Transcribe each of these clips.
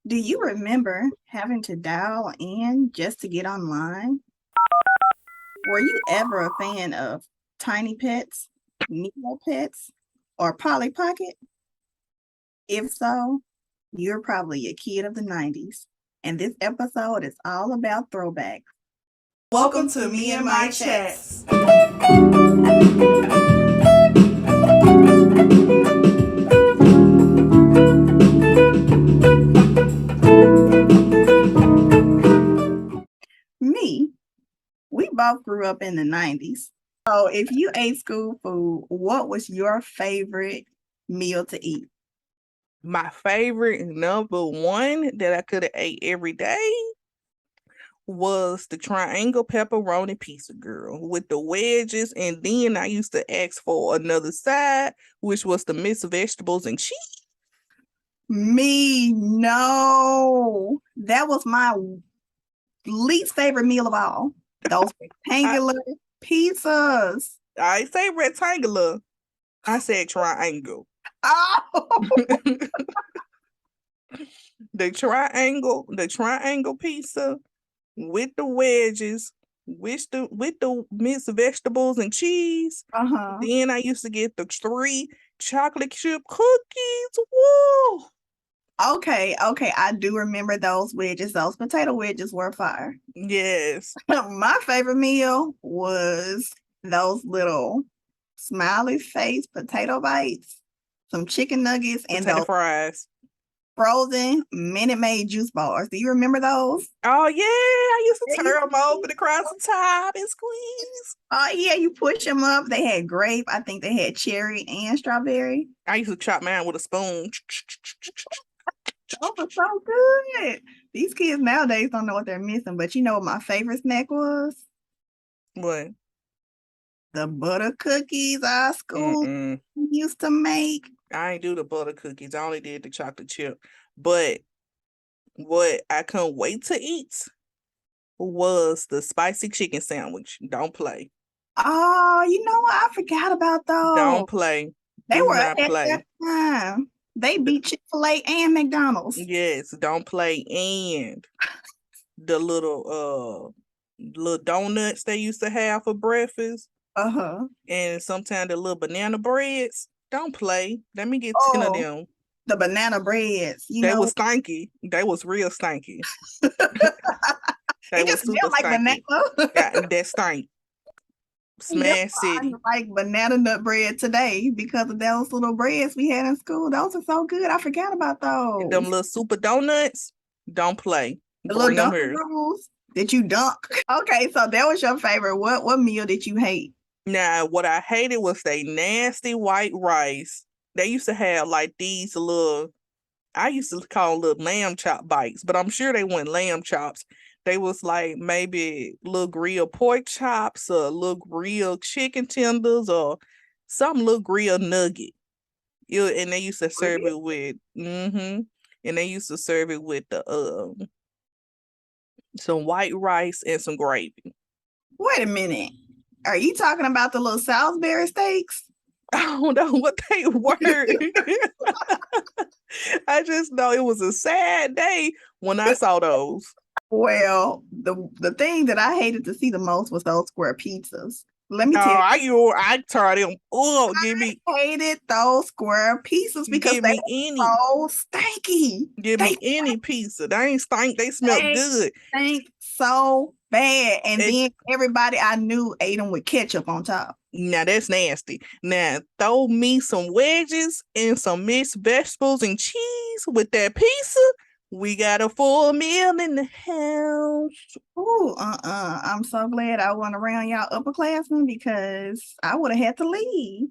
Do you remember having to dial in just to get online? Were you ever a fan of Tiny Pets, Neo Pets, or Polly Pocket? If so, you're probably a kid of the 90s. And this episode is all about throwbacks. Welcome to Me and My Chats. Me, we both grew up in the 90s. So if you ate school food, what was your favorite meal to eat? My favorite number one that I could have ate every day was the triangle pepperoni pizza, girl, with the wedges. And then I used to ask for another side, which was the mixed vegetables and cheese. Me, no. That was my least favorite meal of all. Those rectangular pizzas. I say rectangular. I said triangle. Oh, The triangle pizza with the wedges, with the mixed vegetables and cheese. uh-huh. Then I used to get the 3 chocolate chip cookies. Whoa! Okay, I do remember those wedges. Those potato wedges were fire. Yes. My favorite meal was those little smiley face potato bites, some chicken nuggets, and Potato those fries. frozen Minute Maid juice bars. Do you remember those? Oh yeah, I used Yeah, to turn them over across the top and squeeze. Oh yeah, you push them up. They had grape. I think they had cherry and strawberry. I used to chop mine with a spoon. Those are so good. These kids nowadays don't know what they're missing, but you know what my favorite snack was? What? The butter cookies our school Mm-mm. used to make. I ain't do the butter cookies. I only did the chocolate chip. But what I couldn't wait to eat was the spicy chicken sandwich. Don't play. Oh, you know what? I forgot about those. Don't play. They Do were not ahead of play. their time. They beat Chick-fil-A and McDonald's. Yes, don't play. And the little donuts they used to have for breakfast, Uh-huh. and sometimes the little banana breads. Don't play. Let me get 10 of Oh, them. the banana breads, you They know. was stinky. They was real stinky. They It was just super smelled like stinky. banana. Yeah, that stink. That's Smash why I City. like banana nut bread today because of those little breads we had in school. Those are so good. I forgot about Them those. little super donuts. Don't play. The little Bring them Dunkin' here. Rolls that you dunk. Okay, so that was your favorite. What meal did you hate? Now, what I hated was they nasty white rice. They used to have like these little, I used to call them little lamb chop bites, but I'm sure they weren't lamb chops. They was like maybe little grilled pork chops or little grilled chicken tenders or some little grilled nugget. And they used to serve it with and they used to serve it with the some white rice and some gravy. Wait a minute. Are you talking about the little Salisbury steaks? I don't know what they were. I just know it was a sad day when I saw those. Well, the thing that I hated to see the most was those square pizzas. Let me No, tell you, I turned them. Oh, I hated those square pizzas because give they me any, were so stinky. give They me any pizza. They ain't stink. They smelled good. stink so bad. And And then everybody I knew ate them with ketchup on top. now that's nasty. Now throw me some wedges and some mixed vegetables and cheese with that pizza. We got a full meal in the house. Ooh, I'm so glad I wasn't around y'all upperclassmen because I would have had to leave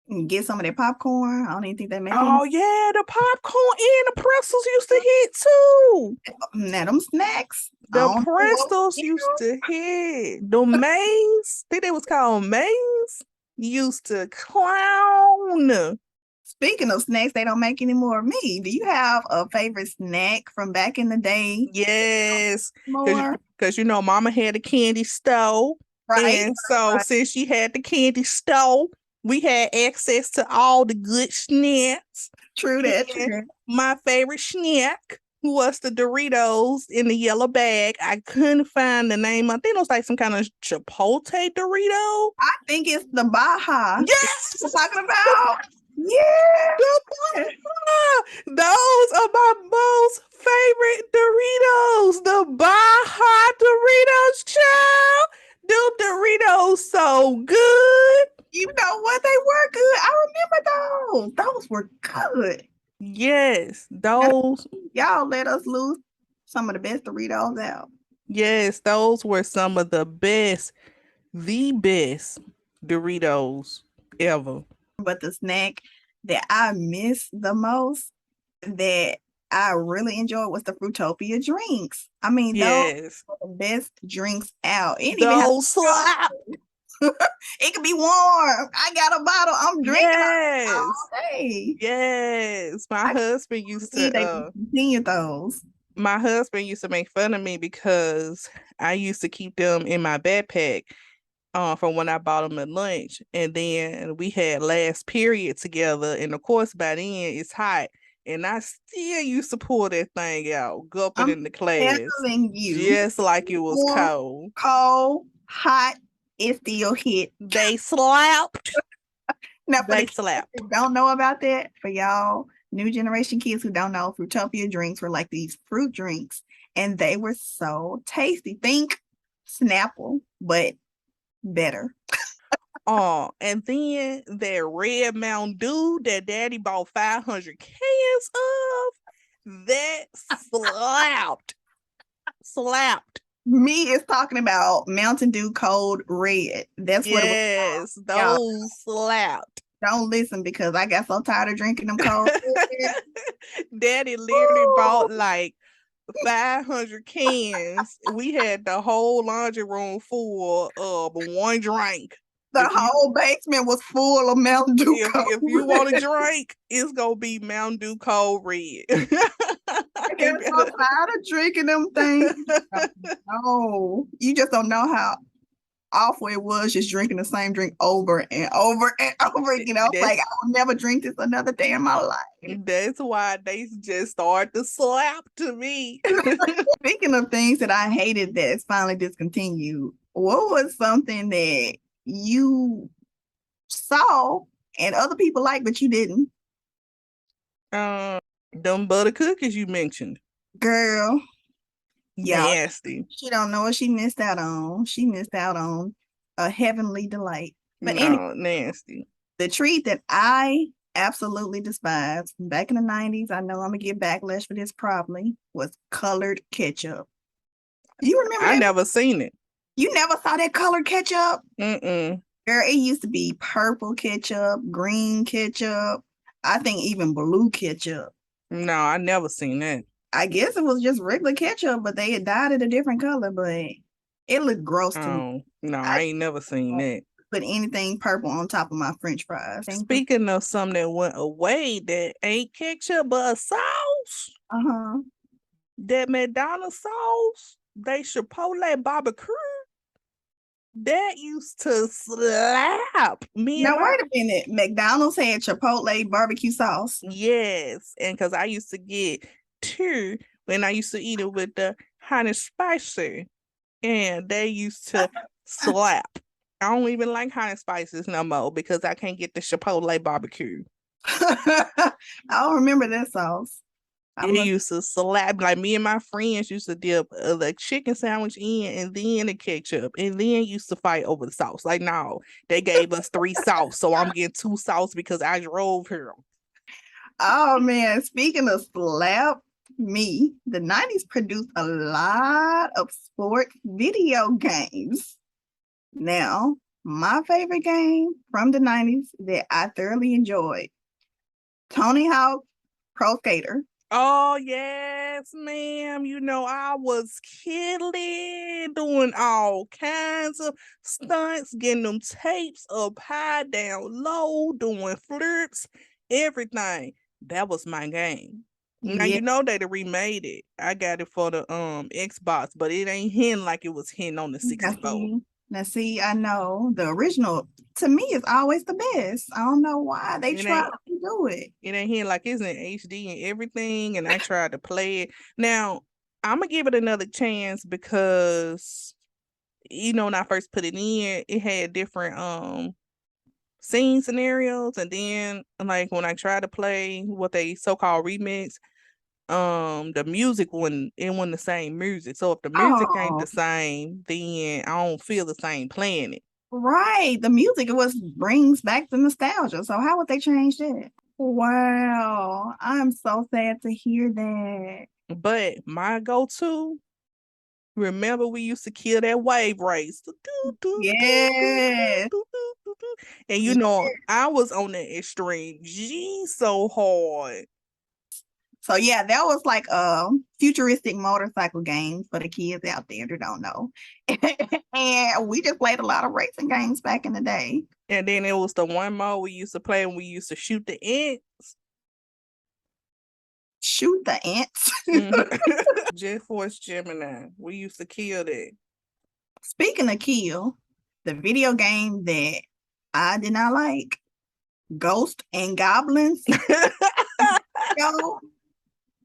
and get some of that popcorn. I don't even think they make any. Oh yeah, the popcorn and the pretzels used to hit too. Now them snacks. I The don't know what. pretzels used to hit. The mains, I think they was called mains, used to clown. Speaking of snacks, they don't make any more of me. Do you have a favorite snack from back in the day? Yes, More because you know, Mama had a candy stove, right, and so right. since she had the candy stove, we had access to all the good snacks. True that. And True. my favorite snack was the Doritos in the yellow bag. I couldn't find the name. I think it was like some kind of Chipotle Dorito. I think it's the Baja. Yes, We're talking about. Yeah. the Baja. Those are my most favorite Doritos. The Baja Doritos, child. Them Doritos so good. You know what? They were good. I remember those. Those were good. Yes, Now, those. y'all let us lose some of the best Doritos out. Yes, those were some of the best Doritos ever. But the snack that I miss the most, that I really enjoyed, was the Fruitopia drinks. I mean, those Yes, were the best drinks out. It didn't even have those slap. it could be warm. I got a bottle. I'm drinking Yes, all day. yes. My I husband used see they to. continue those. My husband used to make fun of me because I used to keep them in my backpack from when I bought them at lunch. And then we had last period together. And of course, by then it's hot. And I still used to pull that thing out, gulp it I'm in the class, telling you, just like it was warm, cold. cold, hot, it still hit. They slapped. Now, for the They kids slapped. who don't know about that, for y'all new generation kids who don't know, Fruitopia drinks were like these fruit drinks, and they were so tasty. Think Snapple, but better. Oh, and then that red Mountain Dew that daddy bought 500 cans of, that slapped. Slapped. Me is talking about Mountain Dew Cold Red. That's what it was called. Yes, Y'all those slapped. don't listen, because I got so tired of drinking them cold. Daddy literally bought like 500 cans. We had the whole laundry room full of one drink. The If you whole basement was full of Mountain Dew if you want a drink, it's gonna be Mountain Dew Cold Red. I get so tired of drinking them things. No, you just don't know how awful it was just drinking the same drink over and over and over again. I was like, I will never drink this another day in my life. That's why they just start to slap to me. Speaking of things that I hated that's finally discontinued, what was something that you saw and other people liked but you didn't? Them butter cookies you mentioned. Girl, yeah, Nasty. she don't know what she missed out on. She missed out on a heavenly delight. But anyway, Nasty. the treat that I absolutely despised back in the 90s, I know I'm gonna get backlash for this probably, was colored ketchup. You remember I that? never seen it. You never saw that colored ketchup? Mm-mm. Girl, it used to be purple ketchup, green ketchup, I think even blue ketchup. No, I never seen that. I guess it was just regular ketchup, but they had dyed it a different color, but it looked gross to me. Oh, no, I I ain't never seen that. put anything purple on top of my French fries. Speaking of something that went away that ain't ketchup but a sauce, Uh-huh. that McDonald's sauce, they Chipotle barbecue, that used to slap me Now and my wait a minute. McDonald's had Chipotle barbecue sauce. yes, and because I used to get two when I used to eat it with the hot and spicy, and they used to slap. I don't even like hot and spices no more because I can't get the Chipotle barbecue. I don't remember that sauce. It used to slap. Like me and my friends used to dip the chicken sandwich in and then the ketchup and then used to fight over the sauce. Like, no, they gave us 3 sauce, so I'm getting 2 sauce because I drove here. Oh man, speaking of slap me, the 90s produced a lot of sports video games. Now, my favorite game from the 90s that I thoroughly enjoyed, Tony Hawk Pro Skater. Oh, yes, ma'am. You know, I was killing, doing all kinds of stunts, getting them tapes up high, down low, doing flips, everything. That was my game. Now, Yeah, you know they remade it. I got it for the Xbox, but it ain't hitting like it was hitting on the now 64. see, Now, see, I know the original to me is always the best. I don't know why they It try ain't to do it. it ain't here like it's in HD and everything, and I tried to play it. Now, I'm gonna give it another chance because when I first put it in, it had different scene scenarios, and then like when I tried to play what they so-called remix, the music wasn't the same music. So if the music ain't the Oh, same, then I don't feel the same playing it. right. The music, it was brings back the nostalgia. So how would they change that? Wow. I'm so sad to hear that. But my go-to, remember we used to kill that wave race. Yes. And I was on the extreme G so hard. So yeah, that was like a futuristic motorcycle game for the kids out there that don't know. And we just played a lot of racing games back in the day. And then it was the one mode we used to play and we used to shoot the ants. Shoot the ants. Jet Force Gemini. We used to kill that. Speaking of kill, the video game that I did not like, Ghost and Goblins. Yo,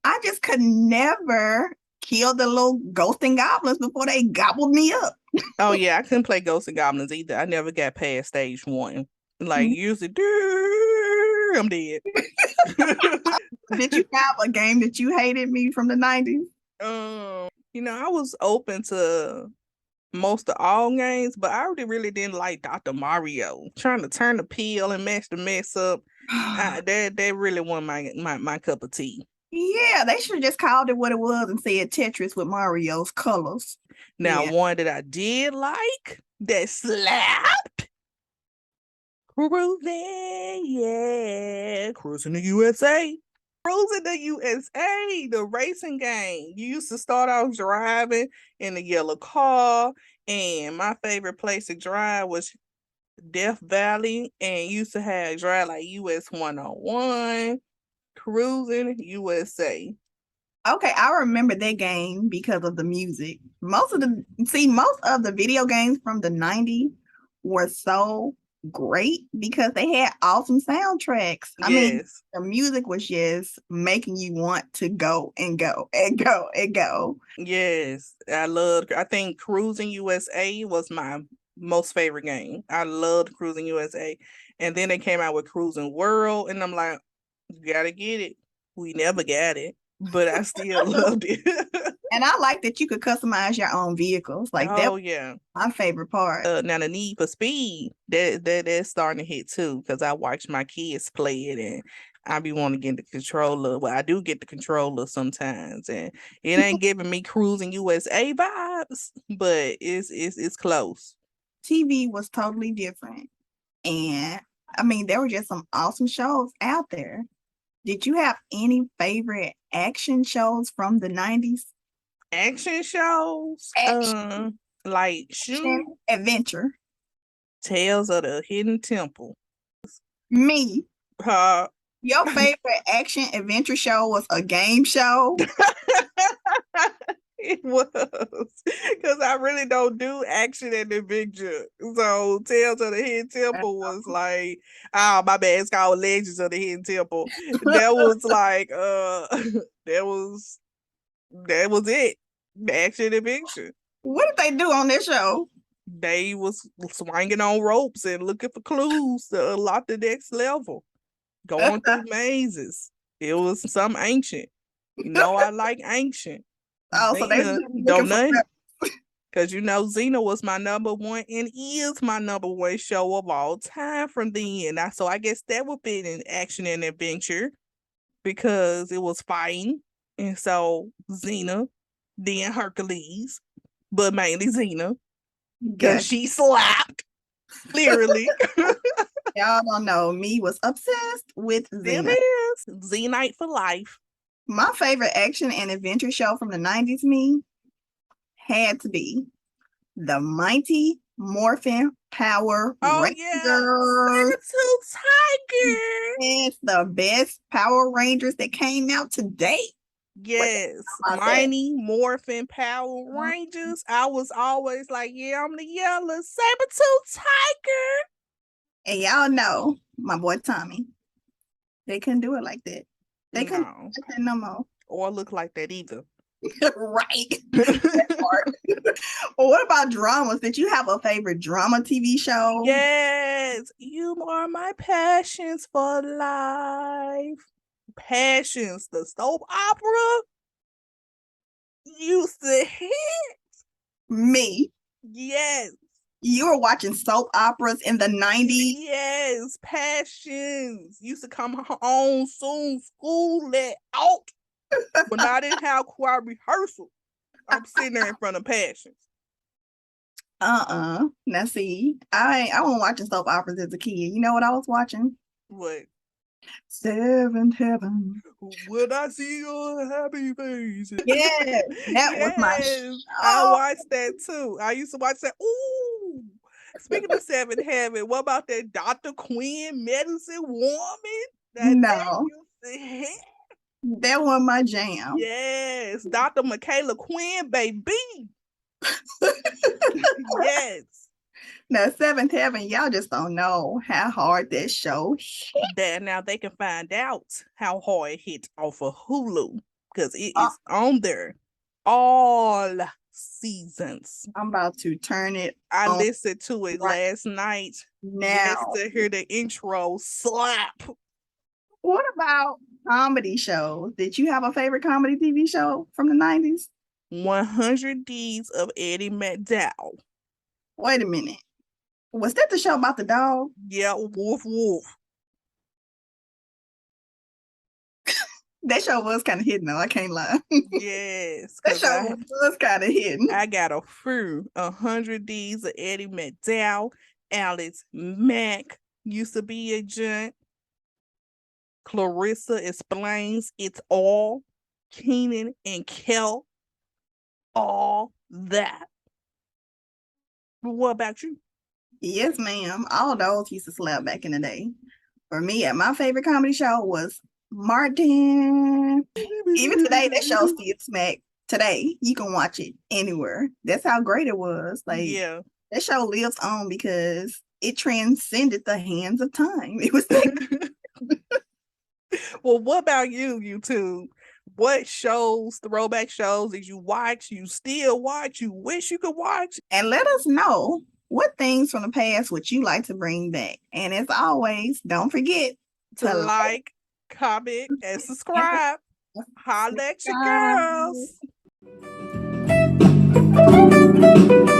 I just could never kill the little ghost and goblins before they gobbled me up. Oh yeah, I couldn't play Ghosts and Goblins either. I never got past stage 1. Like usually, I'm dead. Did you have a game that you hated me from the 90s? I was open to most of all games, but I really didn't like Dr. Mario. Trying to turn the pill and match the mess up. That really wasn't my cup of tea. Yeah, they should have just called it what it was and said Tetris with Mario's colors. Now, Yeah. one that I did like that slapped. Cruising, yeah. Cruising the USA. Cruising the USA, the racing game. You used to start off driving in the yellow car, and my favorite place to drive was Death Valley, and used to have drive like US 101, Cruising USA. Okay, I remember that game because of the music. Most of the video games from the 90s were so great because they had awesome soundtracks. I mean, Yes. the music was just making you want to go and go and go and go. Yes. I think Cruising USA was my most favorite game. I loved Cruising USA. And then they came out with Cruising World, and I'm like, you gotta get it. We never got it, but I still loved it. And I like that you could customize your own vehicles. Like that Oh was yeah. my favorite part. Now the Need for Speed, that's starting to hit too, because I watch my kids play it, and I be wanting to get the controller. Well, I do get the controller sometimes, and it ain't giving me Cruising USA vibes, but it's close. TV was totally different. And I mean, there were just some awesome shows out there. Did you have any favorite action shows from the 90s? Action shows, Action, like shoot, adventure. Tales of the Hidden Temple. Me, Uh, your favorite action adventure show was a game show? It was because I really don't do action and adventure. So Tales of the Hidden Temple was like, oh my bad, it's called Legends of the Hidden Temple. That was like that was it. Action adventure. What did they do on this show? They was swinging on ropes and looking for clues to unlock the next level. Going through mazes. It was some ancient. I like ancient. Oh, so they Xena just looking don't for know. Because Xena was my number one and is my number one show of all time from then. So I guess that would be an action and adventure because it was fighting. And so Xena, then Hercules, but mainly Xena. Because Gotcha. she slapped, literally. Y'all don't know, me was obsessed with Still Xena. is. Xenite for life. My favorite action and adventure show from the 90s, me, had to be the Mighty Morphin Power Oh Rangers. yeah, Saber-tooth Tiger. It's the best Power Rangers that came out today. Yes, about that? Mighty Morphin Power Rangers. I was always like, yeah, I'm the yellow saber-tooth tiger. And y'all know my boy Tommy. They couldn't do it like that. They couldn't do No, it like that no more. or look like that either. Right. That part. Well, what about dramas? Did you have a favorite drama TV show? Yes, you are my passions for life. Passions, the soap opera used to hit. Me. Yes, You were watching soap operas in the 90s. yes, passions used to come home soon. School let out. When I didn't have choir rehearsal, I'm sitting there in front of passions. Now see, I wasn't watching soap operas as a kid. You know what I was watching? What? Seventh Heaven. Would I see your happy faces? Yes, that was my Yes, I watched that too. I used to watch that. Ooh, speaking of Seventh Heaven, what about that Dr. Quinn medicine woman? That No, used to hit. that wasn't my jam. Yes, Dr. Michaela Quinn, baby. Yes. Now, Seventh Heaven, y'all just don't know how hard that show hit. That now they can find out how hard it hit off of Hulu because it is on there all seasons. I'm about to turn it I on listened to it right last night now. just to hear the intro slap. What about comedy shows? Did you have a favorite comedy TV show from the 90s? 100 Days of Eddie McDowell. Wait a minute. Was that the show about the dog? Yeah, woof woof. That show was kind of hidden, though. I can't lie. Yes, That because show was kind of hidden. I got a few. 100 Days of Eddie McDowell. Alex Mack used to be a gent. Clarissa Explains It's All. Keenan and Kel. All that. What about you? Yes, ma'am. All those used to slap back in the day. For me, my favorite comedy show was Martin. Even today, that show still smack. Today, you can watch it anywhere. That's how great it was. Like, Yeah. that show lives on because it transcended the hands of time. It was like, Well, what about you, YouTube? What shows, throwback shows did you watch? You still watch? You wish you could watch? and let us know what things from the past would you like to bring back. And as always, don't forget To to like, comment, and subscribe. Holla at your subscribe. girls.